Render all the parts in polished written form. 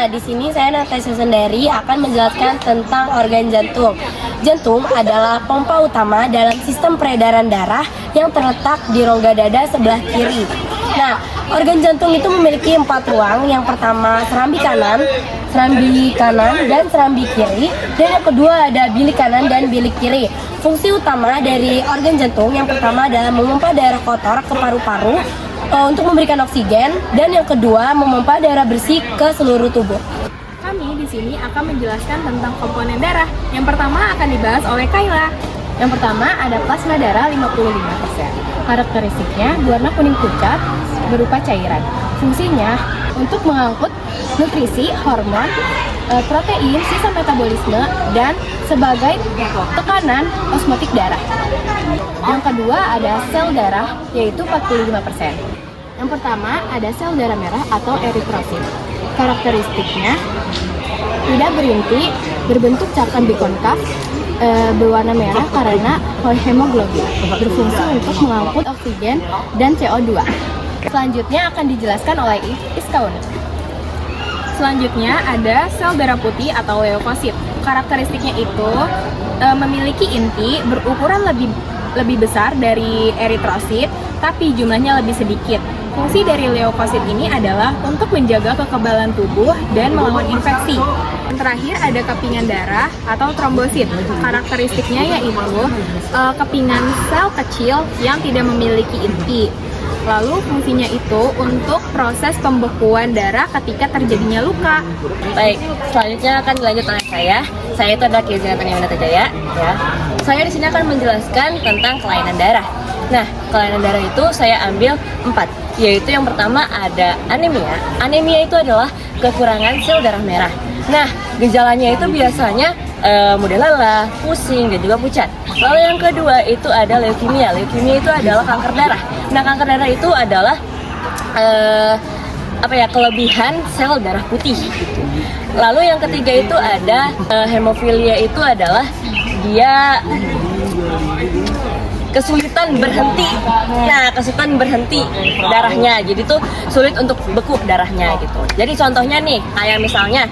Nah, di sini saya Natasha Sendari akan menjelaskan tentang organ jantung. Jantung adalah pompa utama dalam sistem peredaran darah yang terletak di rongga dada sebelah kiri. Nah, organ jantung itu memiliki 4 ruang. Yang pertama serambi kanan, dan serambi kiri. Dan yang kedua ada bilik kanan dan bilik kiri. Fungsi utama dari organ jantung yang pertama adalah memompa darah kotor ke paru-paru untuk memberikan oksigen, dan yang kedua memompa darah bersih ke seluruh tubuh. Kami di sini akan menjelaskan tentang komponen darah. Yang pertama akan dibahas oleh Kayla. Yang pertama ada plasma darah 55%. Karakteristiknya berwarna kuning pucat berupa cairan. Fungsinya untuk mengangkut nutrisi, hormon, protein, sisa metabolisme, dan sebagai tekanan osmotik darah. Yang kedua ada sel darah, yaitu 45%. Yang pertama ada sel darah merah atau eritrosit. Karakteristiknya tidak berinti, berbentuk cakram bikonkav, berwarna merah karena hemoglobin, berfungsi untuk mengangkut oksigen dan CO2. Selanjutnya akan dijelaskan oleh Iskaun. Selanjutnya ada sel darah putih atau leukosit. Karakteristiknya itu memiliki inti berukuran lebih besar dari eritrosit, tapi jumlahnya lebih sedikit. Fungsi dari leukosit ini adalah untuk menjaga kekebalan tubuh dan melawan infeksi. Yang terakhir ada kepingan darah atau trombosit. Karakteristiknya yaitu kepingan sel kecil yang tidak memiliki inti. Lalu fungsinya itu untuk proses pembekuan darah ketika terjadinya luka. Baik, selanjutnya akan dilanjut oleh saya. Saya itu adalah Kezia Tania Jaya. Ya. Saya di sini akan menjelaskan tentang kelainan darah. Nah, kelainan darah itu saya ambil 4, yaitu yang pertama ada anemia. Anemia itu adalah kekurangan sel darah merah. Nah, gejalanya itu biasanya mudah lelah, pusing, dan juga pucat. Lalu yang kedua itu ada leukemia. Leukemia itu adalah kanker darah. Nah, kanker darah itu adalah kelebihan sel darah putih. Gitu. Lalu yang ketiga itu ada hemofilia, itu adalah dia kesulitan berhenti. Nah, kesulitan berhenti darahnya. Jadi tuh sulit untuk beku darahnya gitu. Jadi contohnya nih, kayak misalnya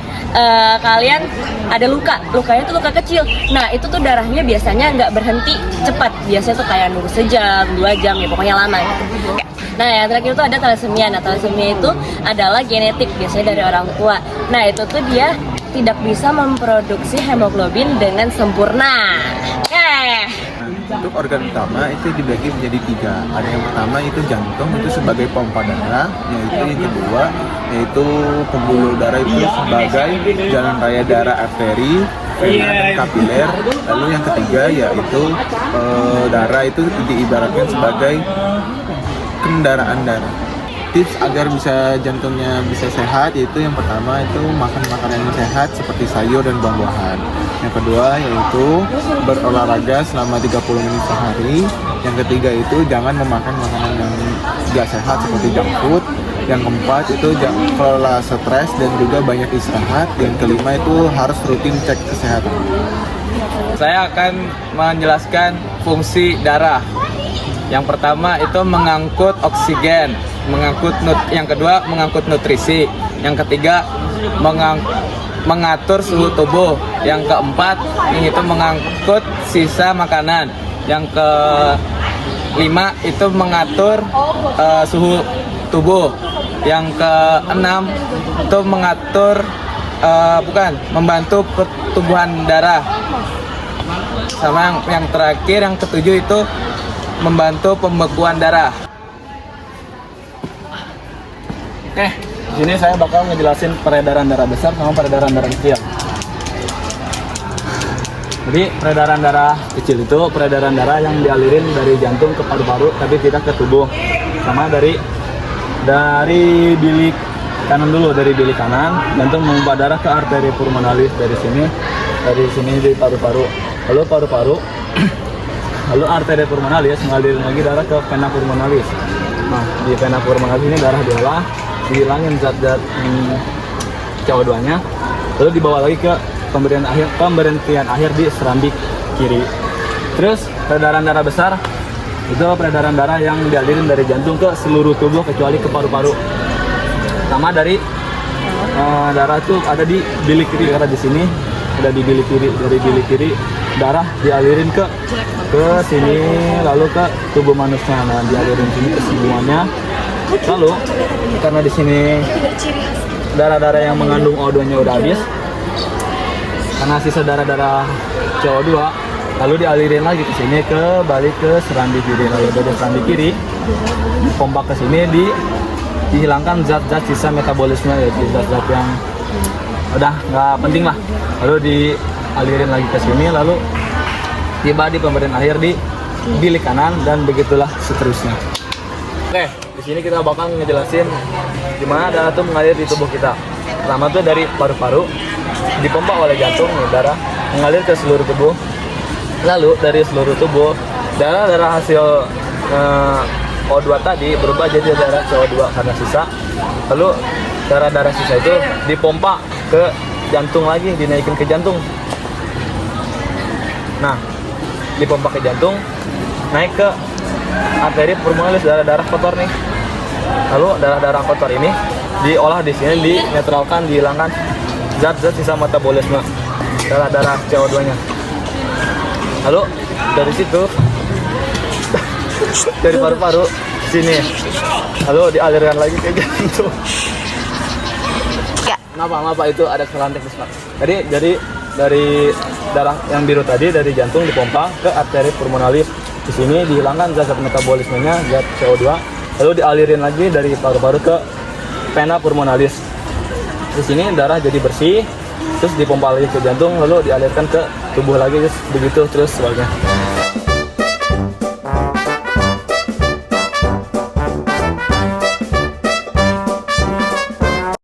kalian ada lukanya tuh luka kecil. Nah, itu tuh darahnya biasanya nggak berhenti cepat. Biasanya tuh kayak nunggu sejam, 2 jam, ya pokoknya lama gitu. Nah, yang terakhir itu ada thalassemia. Nah, thalassemia itu adalah genetik, biasanya dari orang tua. Nah, itu tuh dia tidak bisa memproduksi hemoglobin dengan sempurna. Untuk organ utama itu dibagi menjadi 3. Ada yang pertama itu jantung, itu sebagai pompa darah. Yaitu yang kedua yaitu pembuluh darah itu sebagai jalan raya darah arteri, vena dan kapiler. Lalu yang ketiga yaitu darah itu diibaratkan sebagai kendaraan darah. Tips agar bisa jantungnya bisa sehat yaitu yang pertama itu makan makanan yang sehat seperti sayur dan buah-buahan. Yang kedua yaitu berolahraga selama 30 menit sehari. Yang ketiga itu jangan memakan makanan yang gak sehat seperti junk food. Yang keempat itu jangan kelola stres dan juga banyak istirahat. Yang kelima itu harus rutin cek kesehatan. Saya akan menjelaskan fungsi darah. Yang pertama itu mengangkut oksigen, yang kedua mengangkut nutrisi, yang ketiga mengatur suhu tubuh, yang keempat itu mengangkut sisa makanan, yang kelima itu mengatur suhu tubuh, yang keenam itu mengatur membantu pertumbuhan darah, sama yang terakhir yang ketujuh itu membantu pembekuan darah. Oke, di sini saya bakal ngejelasin peredaran darah besar sama peredaran darah kecil. Jadi peredaran darah kecil itu peredaran darah yang dialirin dari jantung ke paru-paru tapi tidak ke tubuh. Sama dari bilik kanan dulu, dari bilik kanan jantung memompa darah ke arteri pulmonalis dari sini di paru-paru. Lalu arteri pulmonalis mengalir lagi darah ke vena pulmonalis. Nah, di vena pulmonalis ini darah diolah, dihilangin zat-zat CO2-nya, lalu dibawa lagi ke pemberhentian akhir di serambi kiri. Terus peredaran darah besar itu peredaran darah yang dialirin dari jantung ke seluruh tubuh kecuali ke paru-paru. Sama dari darah tuh ada di bilik kiri, karena di sini ada di bilik kiri. Dari bilik kiri darah dialirin ke sini, lalu ke tubuh manusia. Nah, dialirin sini ke semuanya. Lalu karena di sini darah-darah yang mengandung O2-nya udah habis, karena sisa darah-darah CO2, lalu dialirin lagi ke sini, balik ke serambi kiri. Lalu dari serambi kiri dipompa ke sini, dihilangkan zat-zat sisa metabolisme, yaitu zat-zat yang udah nggak penting lah. Lalu dialirin lagi ke sini, lalu tiba di pemberian akhir di bilik kanan, dan begitulah seterusnya. Oke, di sini kita bakal ngejelasin gimana darah tuh mengalir di tubuh kita. Pertama tuh dari paru-paru dipompa oleh jantung, darah mengalir ke seluruh tubuh. Lalu dari seluruh tubuh darah-darah hasil O2 tadi berubah jadi darah CO2 karena sisa. Lalu darah-darah sisa itu dipompa ke jantung lagi, dinaikin ke jantung. Nah, dipompa ke jantung, naik ke arteri pulmonalis, darah-darah kotor nih. Lalu darah-darah kotor ini diolah di sini, dinetralkan, dihilangkan zat-zat sisa metabolisme, darah-darah CO2-nya. Lalu dari situ dari paru-paru sini, lalu dialirkan lagi ke jantung. Kenapa itu ada kesalahan teknis, Pak? Dari darah yang biru tadi dari jantung dipompa ke arteri pulmonalis. Di sini dihilangkan zat-zat metabolismenya, zat CO2, lalu dialirin lagi dari paru-paru ke vena pulmonalis. Di sini darah jadi bersih, terus dipompa lagi ke jantung, lalu dialirkan ke tubuh lagi, begitu terus sebaliknya.